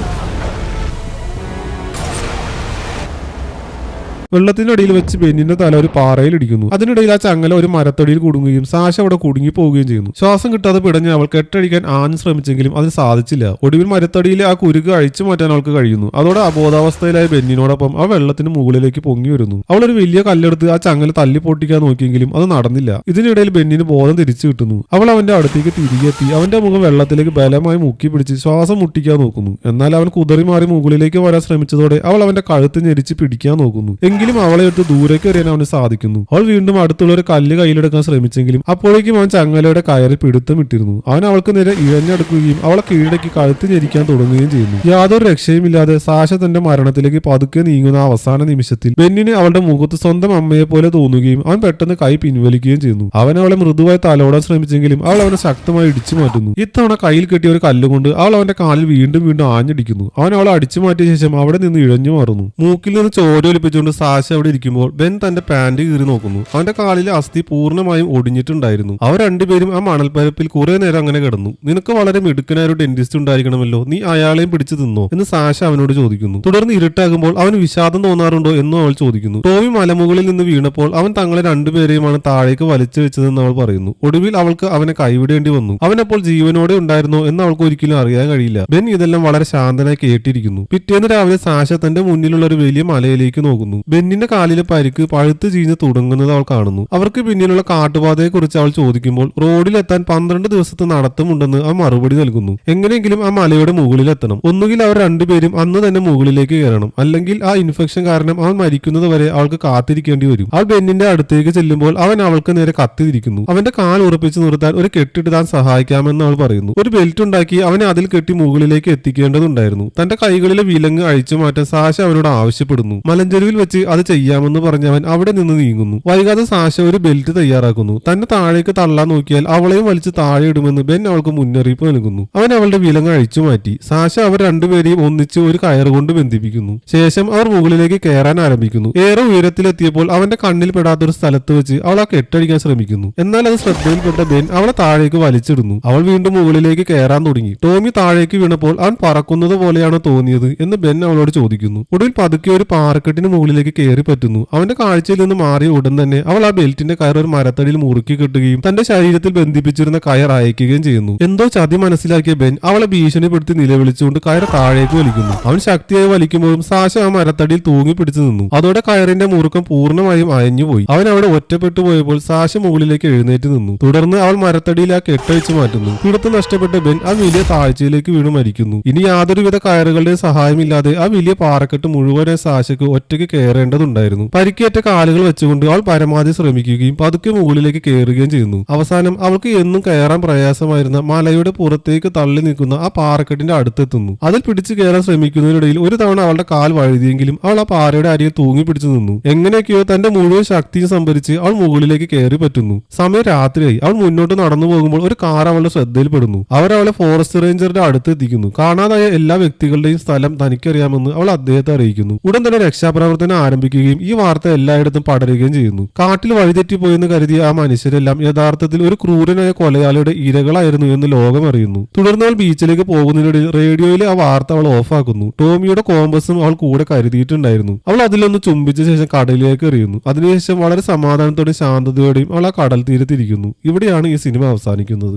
വെള്ളത്തിനടിയിൽ വെച്ച് ബെന്നിന്റെ തല ഒരു പാറയിൽ ഇടിക്കുന്നു. അതിനിടയിൽ ആ ചങ്ങല ഒരു മരത്തടിയിൽ കുടുങ്ങുകയും സാഷ അവിടെ കുടുങ്ങി പോവുകയും ചെയ്യുന്നു. ശ്വാസം കിട്ടാതെ പിടഞ്ഞ് അവൾ കെട്ടടിക്കാൻ ആഞ്ഞു ശ്രമിച്ചെങ്കിലും അത് സാധിച്ചില്ല. ഒടുവിൽ മരത്തടിയിലെ ആ കുരുക്ക് അഴിച്ചു മാറ്റാൻ അവൾക്ക് കഴിയുന്നു. അതോടെ അബോധാവസ്ഥയിലായ ബെന്നിനോടൊപ്പം ആ വെള്ളത്തിന് മുകളിലേക്ക് പൊങ്ങി വരുന്നു. അവൾ ഒരു വലിയ കല്ലെടുത്ത് ആ ചങ്ങല തല്ലി പൊട്ടിക്കാൻ നോക്കിയെങ്കിലും അത് നടന്നില്ല. ഇതിനിടയിൽ ബെന്നിന് ബോധം തിരിച്ചു കിട്ടുന്നു. അവൾ അവന്റെ അടുത്തേക്ക് തിരികെ എത്തി അവന്റെ മുഖം വെള്ളത്തിലേക്ക് ബലമായി മുക്കി പിടിച്ച് ശ്വാസം മുട്ടിക്കാൻ നോക്കുന്നു. എന്നാൽ അവൻ കുതറി മാറി മുകളിലേക്ക് വരാൻ ശ്രമിച്ചതോടെ അവൾ അവന്റെ കഴുത്ത് ഞെരിച്ച് പിടിക്കാൻ നോക്കുന്നു. എങ്കിലും അവളെ എടുത്ത് ദൂരേക്ക് എറിയാൻ അവന് സാധിക്കുന്നു. അവൾ വീണ്ടും അടുത്തുള്ള ഒരു കല്ല് കയ്യിലെടുക്കാൻ ശ്രമിച്ചെങ്കിലും അപ്പോഴേക്കും അവൻ ചങ്ങലയുടെ കയറി പിടുത്തം ഇട്ടിരുന്നു. അവൻ അവൾക്ക് നേരെ ഇഴഞ്ഞെടുക്കുകയും അവളെ കീഴടക്കി കഴുത്ത് ഞെരിക്കാൻ തുടങ്ങുകയും ചെയ്യുന്നു. യാതൊരു രക്ഷയുമില്ലാതെ സാഷ തന്റെ മരണത്തിലേക്ക് പതുക്കെ നീങ്ങുന്ന അവസാന നിമിഷത്തിൽ ബെന്നിന് അവളുടെ മുഖത്ത് സ്വന്തം അമ്മയെ പോലെ തോന്നുകയും അവൻ പെട്ടെന്ന് കൈ പിൻവലിക്കുകയും ചെയ്യുന്നു. അവൻ അവളെ മൃദുവായി തലോടാൻ ശ്രമിച്ചെങ്കിലും അവൾ അവനെ ശക്തമായി ഇടിച്ചു മാറ്റുന്നു. ഇത്തവണ കയ്യിൽ കെട്ടിയ ഒരു കല്ലുകൊണ്ട് അവൾ അവന്റെ കാലിൽ വീണ്ടും വീണ്ടും ആഞ്ഞടിക്കുന്നു. അവൻ അവളെ അടിച്ചു മാറ്റിയ ശേഷം അവിടെ നിന്ന് ഇഴഞ്ഞു മാറുന്നു. മൂക്കിൽ നിന്ന് ചോര ഒലിപ്പിച്ചുകൊണ്ട് സാഷ അവിടെ ഇരിക്കുമ്പോൾ ബെൻ തന്റെ പാന്റ് കീറി നോക്കുന്നു. അവന്റെ കാലിലെ അസ്ഥി പൂർണ്ണമായും ഒടിഞ്ഞിട്ടുണ്ടായിരുന്നു. അവർ രണ്ടുപേരും ആ മണൽപ്പരപ്പിൽ കുറെ നേരം അങ്ങനെ കിടന്നു. നിനക്ക് വളരെ മിടുക്കനായ ഒരു ഡെന്റിസ്റ്റ് ഉണ്ടായിരിക്കണമല്ലോ, നീ അയാളെയും പിടിച്ചു തിന്നോ എന്ന് സാഷ അവനോട് ചോദിക്കുന്നു. തുടർന്ന് ഇരുട്ടാകുമ്പോൾ അവന് വിഷാദം തോന്നാറുണ്ടോ എന്നും അവൾ ചോദിക്കുന്നു. ടോമി മലമുകളിൽ നിന്ന് വീണപ്പോൾ അവൻ തങ്ങളെ രണ്ടുപേരെയുമാണ് താഴേക്ക് വലിച്ചു വെച്ചതെന്ന് അവൾ പറയുന്നു. ഒടുവിൽ അവൾക്ക് അവനെ കൈവിടേണ്ടി വന്നു. അവൻ അപ്പോൾ ജീവനോടെ ഉണ്ടായിരുന്നോ എന്ന് അവൾക്ക് ഒരിക്കലും അറിയാൻ കഴിയില്ല. ബെൻ ഇതെല്ലാം വളരെ ശാന്തനായി കേട്ടിരിക്കുന്നു. പിറ്റേന്ന് രാവിലെ സാഷ തന്റെ മുന്നിലുള്ള ഒരു വലിയ മലയിലേക്ക് നോക്കുന്നു. ബെന്നിന്റെ കാലിലെ പരിക്ക് പഴുത്ത് ചീഞ്ഞ് തുടങ്ങുന്നത് അവൾ കാണുന്നു. അവർക്ക് പിന്നിലുള്ള കാട്ടുപാതയെ കുറിച്ച് അവൾ ചോദിക്കുമ്പോൾ റോഡിലെത്താൻ 12 ദിവസത്തെ നടത്തമുണ്ടെന്ന് അവൻ മറുപടി നൽകുന്നു. എങ്ങനെയെങ്കിലും ആ മലയുടെ മുകളിലെത്തണം. ഒന്നുകിൽ അവർ രണ്ടുപേരും അന്ന് തന്നെ മുകളിലേക്ക് കയറണം, അല്ലെങ്കിൽ ആ ഇൻഫെക്ഷൻ കാരണം അവൻ മരിക്കുന്നത് വരെ അവൾക്ക് കാത്തിരിക്കേണ്ടി വരും. അവൾ ബെന്നിന്റെ അടുത്തേക്ക് ചെല്ലുമ്പോൾ അവൻ അവൾക്ക് നേരെ കത്തിരിക്കുന്നു. അവന്റെ കാൽ ഉറപ്പിച്ചു നിർത്താൻ ഒരു കെട്ടിട്ട് താൻ സഹായിക്കാമെന്ന് അവൾ പറയുന്നു. ഒരു ബെൽറ്റ് ഉണ്ടാക്കി അവനെ അതിൽ കെട്ടി മുകളിലേക്ക് എത്തിക്കേണ്ടതുണ്ടായിരുന്നു. തന്റെ കൈകളിലെ വിലങ്ങ് അഴിച്ചു മാറ്റാൻ സാഷ അവനോട് ആവശ്യപ്പെടുന്നു. മലഞ്ചെരുവിൽ വെച്ച് അത് ചെയ്യാമെന്ന് പറഞ്ഞവൻ അവിടെ നിന്ന് നീങ്ങുന്നു. വൈകാതെ സാഷ ഒരു ബെൽറ്റ് തയ്യാറാക്കുന്നു. തന്നെ താഴേക്ക് തള്ളാൻ നോക്കിയാൽ അവളെയും വലിച്ച് താഴെ ഇടുമെന്ന് ബെൻ അവൾക്ക് മുന്നറിയിപ്പ് നൽകുന്നു. അവൻ അവളുടെ വിലങ്ങ് അഴിച്ചു മാറ്റി. സാഷ അവർ രണ്ടുപേരെയും ഒന്നിച്ച് ഒരു കയറുകൊണ്ട് ബന്ധിപ്പിക്കുന്നു. ശേഷം അവർ മുകളിലേക്ക് കയറാൻ ആരംഭിക്കുന്നു. ഏറെ ഉയരത്തിലെത്തിയപ്പോൾ അവന്റെ കണ്ണിൽ പെടാത്തൊരു സ്ഥലത്ത് വെച്ച് അവൾ ആ കെട്ടടിക്കാൻ ശ്രമിക്കുന്നു. എന്നാൽ അത് ശ്രദ്ധയിൽപ്പെട്ട ബെൻ അവളെ താഴേക്ക് വലിച്ചിടുന്നു. അവൾ വീണ്ടും മുകളിലേക്ക് കയറാൻ തുടങ്ങി. ടോമി താഴേക്ക് വീണപ്പോൾ അവൻ പറക്കുന്നത് പോലെയാണോ തോന്നിയത് എന്ന് ബെൻ അവളോട് ചോദിക്കുന്നു. ഒടുവിൽ പതുക്കെ ഒരു പാറക്കെട്ടിന് മുകളിലേക്ക് കയറി പറ്റുന്നു. അവന്റെ കാഴ്ചയിൽ നിന്ന് മാറിയ ഉടൻ തന്നെ അവൾ ആ ബെൽറ്റിന്റെ കയർ ഒരു മരത്തടിയിൽ മുറുക്കി കെട്ടുകയും തന്റെ ശരീരത്തിൽ ബന്ധിപ്പിച്ചിരുന്ന കയർ അയക്കുകയും ചെയ്യുന്നു. എന്തോ ചതി മനസ്സിലാക്കിയ ബെൻ അവളെ ഭീഷണിപ്പെടുത്തി നിലവിളിച്ചുകൊണ്ട് കയർ താഴേക്ക് വലിക്കുന്നു. അവൻ ശക്തിയായി വലിക്കുമ്പോഴും സാഷ ആ മരത്തടിയിൽ തൂങ്ങി പിടിച്ചു നിന്നു. അതോടെ കയറിന്റെ മുറുക്കം പൂർണ്ണമായും അയഞ്ഞുപോയി. അവൻ അവിടെ ഒറ്റപ്പെട്ടു പോയപ്പോൾ സാഷ മുകളിലേക്ക് എഴുന്നേറ്റ് നിന്നു. തുടർന്ന് അവൾ മരത്തടിയിൽ ആ കെട്ടഴിച്ചു മാറ്റുന്നു. പിടുത്തം നഷ്ടപ്പെട്ട ബെൻ ആ വലിയ താഴ്ചയിലേക്ക് വീണു മരിക്കുന്നു. ഇനി യാതൊരുവിധ കയറുകളുടെ സഹായമില്ലാതെ ആ വലിയ പാറക്കെട്ട് മുഴുവനെ സാഷയ്ക്ക് ഒറ്റയ്ക്ക് കയറേണ്ടതുണ്ടായിരുന്നു. പരിക്കേറ്റ കാലുകൾ വെച്ചുകൊണ്ട് അവൾ പരമാവധി ശ്രമിക്കുകയും പതുക്കെ മുകളിലേക്ക് കയറുകയും ചെയ്യുന്നു. അവസാനം അവൾക്ക് എന്നും കയറാൻ പ്രയാസമായിരുന്ന മലയുടെ പുറത്തേക്ക് തള്ളി നിൽക്കുന്ന ആ പാറക്കെട്ടിന്റെ അടുത്തെത്തുന്നു. അതിൽ പിടിച്ചു കയറാൻ ശ്രമിക്കുന്നതിനിടയിൽ ഒരു തവണ അവളുടെ കാൽ വഴുതിയെങ്കിലും അവൾ ആ പാറയുടെ അരികെ തൂങ്ങി പിടിച്ചു നിന്നു. എങ്ങനെയൊക്കെയോ തന്റെ മുഴുവൻ ശക്തിയും സംഭരിച്ച് അവൾ മുകളിലേക്ക് കയറി പറ്റുന്നു. സമയം രാത്രിയായി. അവൾ മുന്നോട്ട് നടന്നു പോകുമ്പോൾ ഒരു കാർ അവളുടെ ശ്രദ്ധയിൽപ്പെടുന്നു. അവർ അവളെ ഫോറസ്റ്റ് റേഞ്ചറുടെ അടുത്ത് എത്തിക്കുന്നു. കാണാതായ എല്ലാ വ്യക്തികളുടെയും സ്ഥലം തനിക്കറിയാമെന്ന് അവൾ അദ്ദേഹത്തെ അറിയിക്കുന്നു. ഉടൻ തന്നെ രക്ഷാപ്രവർത്തനം ആരംഭിക്കുകയും ഈ വാർത്ത എല്ലായിടത്തും പടരുകയും ചെയ്യുന്നു. കാട്ടിൽ വഴിതെറ്റിപ്പോയെന്ന് കരുതിയ ആ മനുഷ്യരെല്ലാം യഥാർത്ഥത്തിൽ ഒരു ക്രൂരനായ കൊലയാളിയുടെ ഇരകളായിരുന്നു എന്ന് ലോകം അറിയുന്നു. തുടർന്ന് അവൾ ബീച്ചിലേക്ക് പോകുന്നതിനിടയിൽ റേഡിയോയിലെ ആ വാർത്ത അവൾ ഓഫാക്കുന്നു. ടോമിയുടെ കോമ്പസും അവൾ കൂടെ കരുതിയിട്ടുണ്ടായിരുന്നു. അവൾ അതിലൊന്ന് ചുംബിച്ച ശേഷം കടലിലേക്ക് എറിയുന്നു. അതിനുശേഷം വളരെ സമാധാനത്തോടെയും ശാന്തതയോടെയും അവൾ ആ കടൽ തീരത്തിരിക്കുന്നു. ഇവിടെയാണ് ഈ സിനിമ അവസാനിക്കുന്നത്.